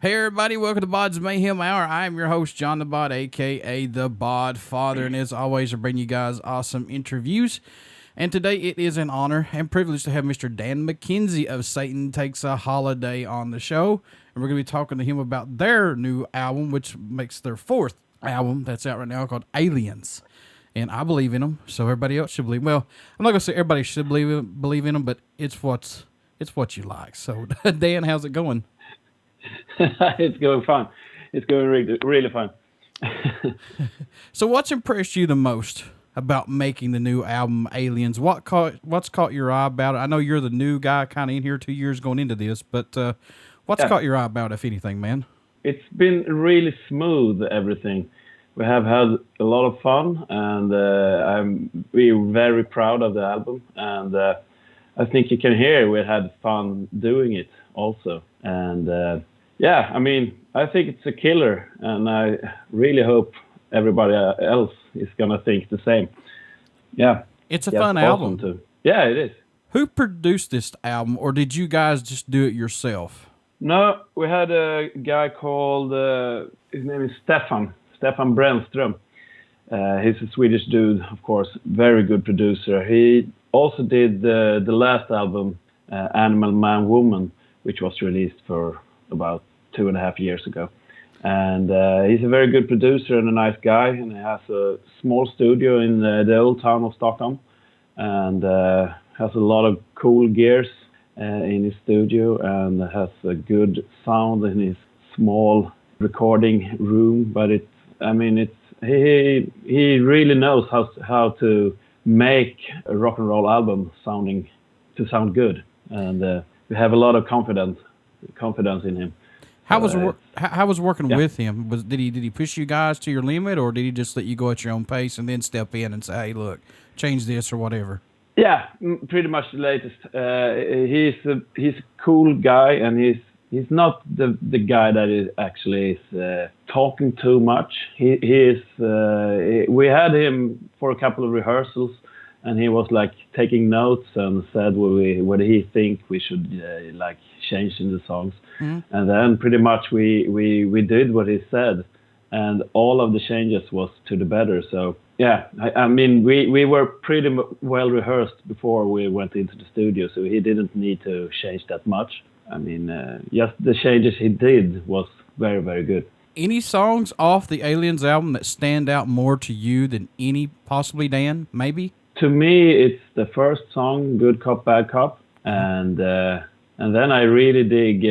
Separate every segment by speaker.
Speaker 1: Hey everybody, welcome to BODS Mayhem Hour. I am your host, John the Bod, aka the Bod Father, and as always, I bring you guys awesome interviews. And today it is an honor and privilege to have Mr. Danne McKenzie of Satan Takes a Holiday on the show. And we're going to be talking to him about their new album, which makes their fourth album that's out right now called Aliens. And I believe in them, so everybody else should believe. Well, I'm not going to say everybody should believe in them, but it's what you like. So, Dan, how's it going?
Speaker 2: It's going fun. It's going really fun.
Speaker 1: So what's impressed you the most about making the new album Aliens? What's caught your eye about it? I know you're the new guy kind of in here 2 years going into this, but what's caught your eye about it, if anything, man?
Speaker 2: It's been really smooth, everything. We have had a lot of fun, and we're very proud of the album. And I think you can hear we had fun doing it also. And yeah, I mean, I think it's a killer, and I really hope everybody else is gonna think the same. Yeah,
Speaker 1: it's a fun album
Speaker 2: too. Yeah, it is.
Speaker 1: Who produced this album, or did you guys just do it yourself?
Speaker 2: No, we had a guy called his name is Stefan Brännström. He's a Swedish dude, of course, very good producer. He also did the last album, Animal Man Woman, which was released for about 2.5 years ago. And he's a very good producer and a nice guy, and he has a small studio in the old town of Stockholm, and has a lot of cool gears in his studio, and has a good sound in his small recording room. But he really knows how to make a rock and roll album sound good, and we have a lot of confidence in him.
Speaker 1: How was working with him? Did he push you guys to your limit, or did he just let you go at your own pace and then step in and say, "Hey, look, change this" or whatever?
Speaker 2: Yeah, pretty much the latest. He's a cool guy, and he's not the guy that is actually talking too much. We had him for a couple of rehearsals, and he was like taking notes and said what he think we should like change in the songs. Mm-hmm. And then pretty much we did what he said, and all of the changes was to the better. So yeah, I mean we were pretty well rehearsed before we went into the studio, so he didn't need to change that much. I mean, just the changes he did was very, very good.
Speaker 1: Any songs off the Aliens album that stand out more to you than any, possibly, Dan, maybe?
Speaker 2: To me, it's the first song, Good Cop, Bad Cop. And then I really dig,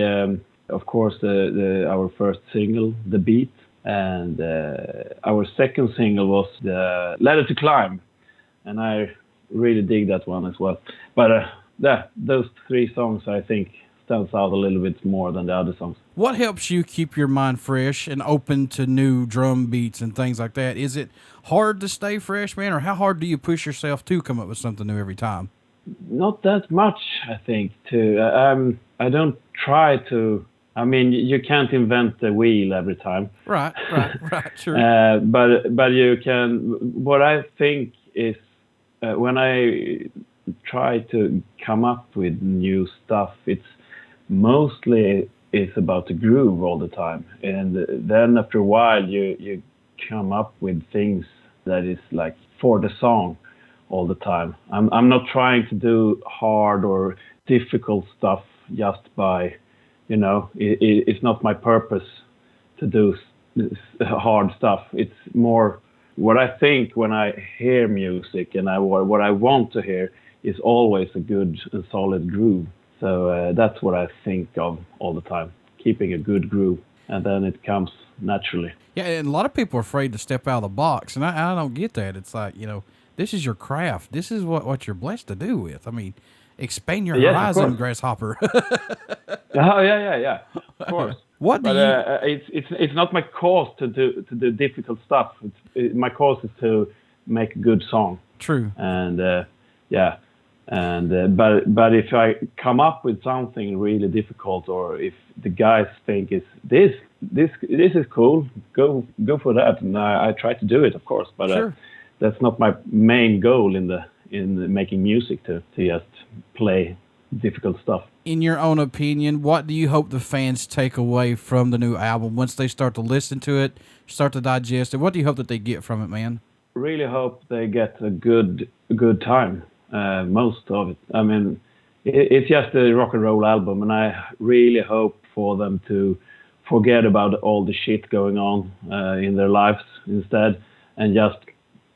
Speaker 2: of course, our first single, The Beat. And our second single was the Ladder to Climb. And I really dig that one as well. But those three songs, I think, stands out a little bit more than the other songs.
Speaker 1: What helps you keep your mind fresh and open to new drum beats and things like that? Is it hard to stay fresh, man, or how hard do you push yourself to come up with something new every time?
Speaker 2: Not that much, I think. I don't try to. I mean, you can't invent the wheel every time.
Speaker 1: Right, sure.
Speaker 2: But you can. What I think is when I try to come up with new stuff, it's mostly about the groove all the time, and then after a while you come up with things that is like for the song all the time. I'm not trying to do hard or difficult stuff just by, it's not my purpose to do hard stuff. It's more what I think when I hear music, and what I want to hear is always a good and solid groove. So that's what I think of all the time, keeping a good groove, and then it comes naturally.
Speaker 1: Yeah, and a lot of people are afraid to step out of the box, and I don't get that. It's like, this is your craft. This is what you're blessed to do with. I mean, expand your horizon, grasshopper.
Speaker 2: Oh, yeah, of course. It's not my cause to do difficult stuff. My cause is to make a good song.
Speaker 1: True.
Speaker 2: And yeah. And but if I come up with something really difficult, or if the guys think this is cool, go for that, and I try to do it, of course. But sure. That's not my main goal in the making music, to just play difficult stuff.
Speaker 1: In your own opinion, what do you hope the fans take away from the new album once they start to listen to it, start to digest it? What do you hope that they get from it, man?
Speaker 2: Really hope they get a good time. Most of it. I mean, it's just a rock and roll album, and I really hope for them to forget about all the shit going on in their lives instead, and just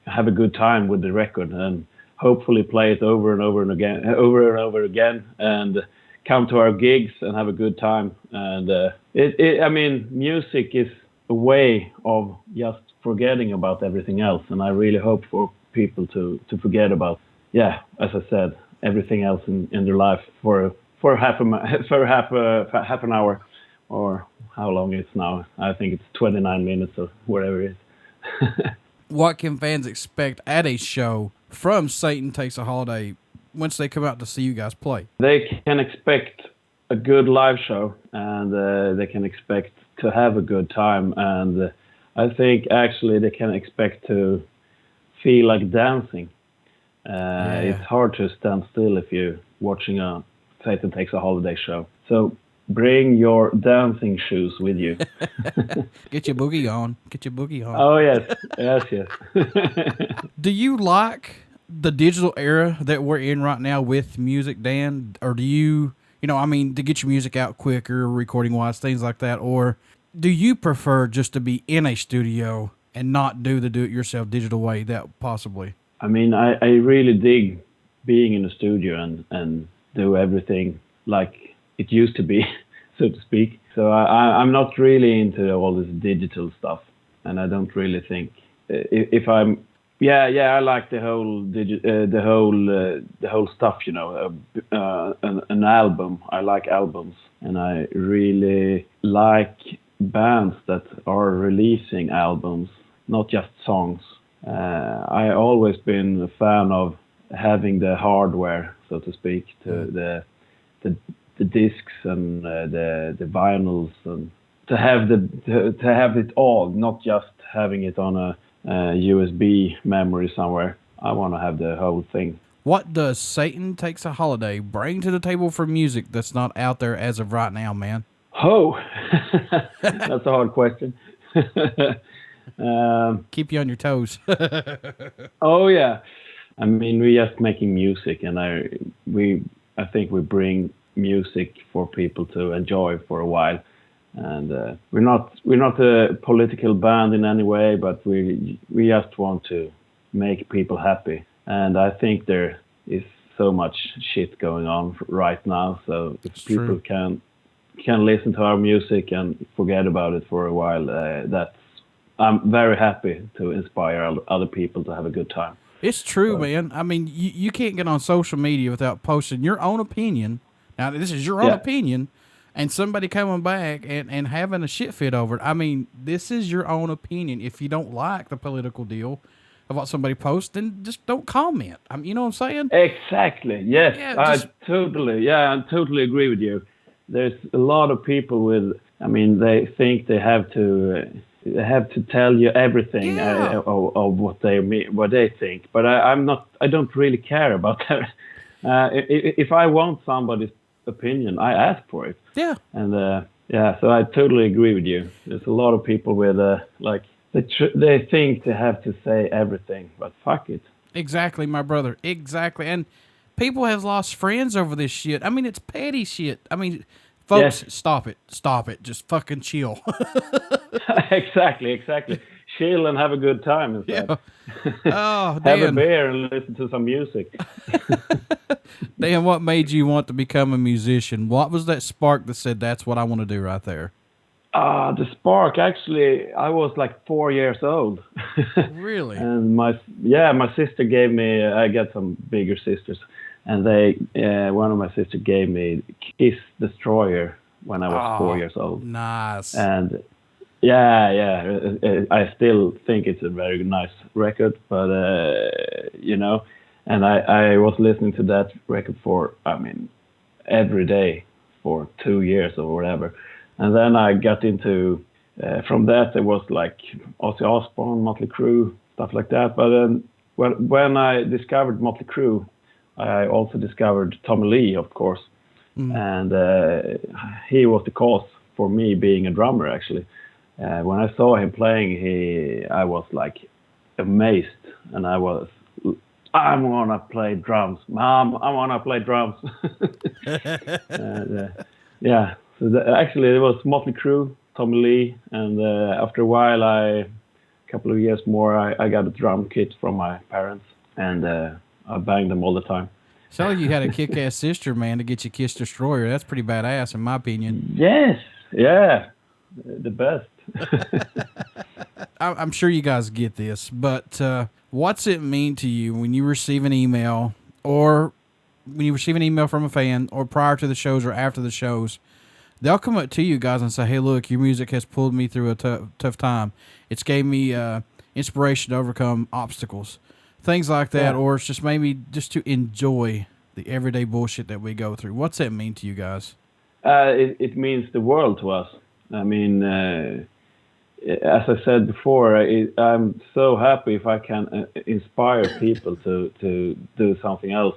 Speaker 2: have a good time with the record, and hopefully play it over and over again, and come to our gigs and have a good time. And I mean, music is a way of just forgetting about everything else, and I really hope for people to forget about, as I said, everything else in their life for half an hour, or how long it's now. I think it's 29 minutes or whatever it is.
Speaker 1: What can fans expect at a show from Satan Takes a Holiday once they come out to see you guys play?
Speaker 2: They can expect a good live show, and they can expect to have a good time, and I think actually they can expect to feel like dancing. It's hard to stand still if you're watching a Satan Takes a Holiday show. So bring your dancing shoes with you.
Speaker 1: Get your boogie on. Get your boogie on.
Speaker 2: Oh, yes.
Speaker 1: Do you like the digital era that we're in right now with music, Dan? Or do you to get your music out quicker, recording-wise, things like that? Or do you prefer just to be in a studio and not do the do-it-yourself digital way that possibly?
Speaker 2: I mean, I really dig being in a studio and do everything like it used to be, so to speak. So I'm not really into all this digital stuff, and I don't really think if I'm. I like the whole stuff, an album. I like albums, and I really like bands that are releasing albums, not just songs. I always been a fan of having the hardware, so to speak, to the discs and the vinyls, and to have it all, not just having it on a USB memory somewhere. I want to have the whole thing.
Speaker 1: What does Satan Takes a Holiday bring to the table for music that's not out there as of right now, man?
Speaker 2: Oh, that's a hard question.
Speaker 1: Keep you on your toes.
Speaker 2: Oh yeah, I mean, we're just making music, and I think we bring music for people to enjoy for a while. And we're not a political band in any way, but we just want to make people happy. And I think there is so much shit going on right now, so if people can listen to our music and forget about it for a while, I'm very happy to inspire other people to have a good time.
Speaker 1: It's true, man. I mean, you can't get on social media without posting your own opinion. Now, this is your own opinion. And somebody coming back and having a shit fit over it. I mean, this is your own opinion. If you don't like the political deal of what somebody posts, then just don't comment. I mean, you know what I'm saying?
Speaker 2: Exactly. Yes,
Speaker 1: Yeah,
Speaker 2: I totally agree with you. There's a lot of people they think they have to tell you everything of what they think. But I don't really care about that. If I want somebody's opinion, I ask for it.
Speaker 1: Yeah.
Speaker 2: And so I totally agree with you. There's a lot of people with they think they have to say everything, but fuck it.
Speaker 1: Exactly, my brother. Exactly. And people have lost friends over this shit. I mean, it's petty shit. I mean, folks, Stop it. Just fucking chill.
Speaker 2: Exactly. Chill and have a good time instead.
Speaker 1: Yeah. Oh,
Speaker 2: have a beer and listen to some music.
Speaker 1: Dan, what made you want to become a musician? What was that spark that said that's what I want to do right there?
Speaker 2: The spark, actually, I was like 4 years old.
Speaker 1: Really?
Speaker 2: And my sister gave me, I got some bigger sisters, and one of my sisters gave me Kiss Destroyer when I was 4 years old.
Speaker 1: Nice.
Speaker 2: And I still think it's a very nice record, but and I was listening to that record every day for 2 years or whatever. And then I got into, from that there was like Ozzy Osbourne, Motley Crue, stuff like that. But then when I discovered Motley Crue I also discovered Tommy Lee, of course, and he was the cause for me being a drummer. Actually, when I saw him playing, I was like amazed, and I wanna play drums, Mom. I wanna play drums. And, yeah, so actually it was Motley Crue, Tommy Lee, and after a while, a couple of years more, I got a drum kit from my parents, and I banged them all the time.
Speaker 1: Sounds like you had a kick-ass sister, man, to get you Kiss Destroyer. That's pretty badass, in my opinion.
Speaker 2: Yes, yeah, the best.
Speaker 1: I'm sure you guys get this, but what's it mean to you when you receive an email, or when you receive an email from a fan, or prior to the shows or after the shows? They'll come up to you guys and say, hey, look, your music has pulled me through a tough time. It's gave me inspiration to overcome obstacles, things like that, or it's just maybe just to enjoy the everyday bullshit that we go through. What's that mean to you guys?
Speaker 2: It means the world to us. I mean, as I said before, I'm so happy if I can inspire people to do something else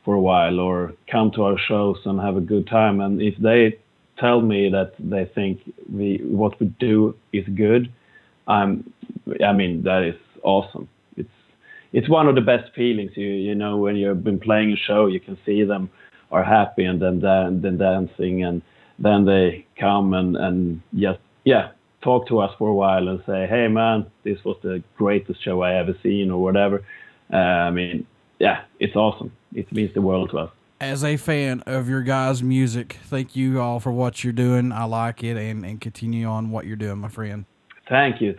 Speaker 2: for a while, or come to our shows and have a good time. And if they tell me that they think what we do is good, I mean, that is awesome. It's one of the best feelings. You know, when you've been playing a show, you can see them are happy, and then dancing, and then they come and just talk to us for a while and say, hey man, this was the greatest show I ever seen, or whatever. I mean, yeah, it's awesome. It means the world to us.
Speaker 1: As a fan of your guys' music, thank you all for what you're doing. I like it, and continue on what you're doing, my friend.
Speaker 2: Thank you.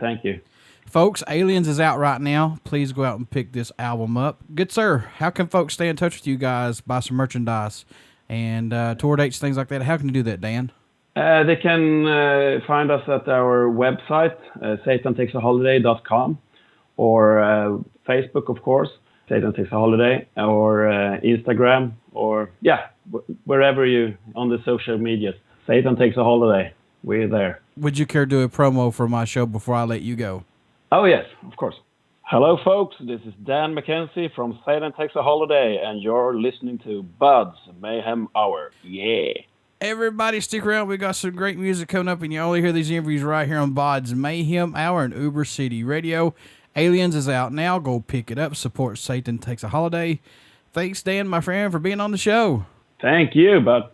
Speaker 1: Folks, Aliens is out right now. Please go out and pick this album up. Good sir, how can folks stay in touch with you guys, buy some merchandise, and tour dates, things like that? How can you do that, Dan?
Speaker 2: They can find us at our website, satantakesaholiday.com, or Facebook, of course, Satan Takes a Holiday, or Instagram, or wherever you on the social medias. Satan Takes a Holiday. We're there.
Speaker 1: Would you care to do a promo for my show before I let you go?
Speaker 2: Oh yes, of course. Hello folks, this is Danne McKenzie from Satan Takes a Holiday, and you're listening to BODS Mayhem Hour. Yeah.
Speaker 1: Everybody stick around. We got some great music coming up, and you only hear these interviews right here on BODS Mayhem Hour and Uber City Radio. Aliens is out now. Go pick it up. Support Satan Takes a Holiday. Thanks, Dan, my friend, for being on the show.
Speaker 2: Thank you, bud.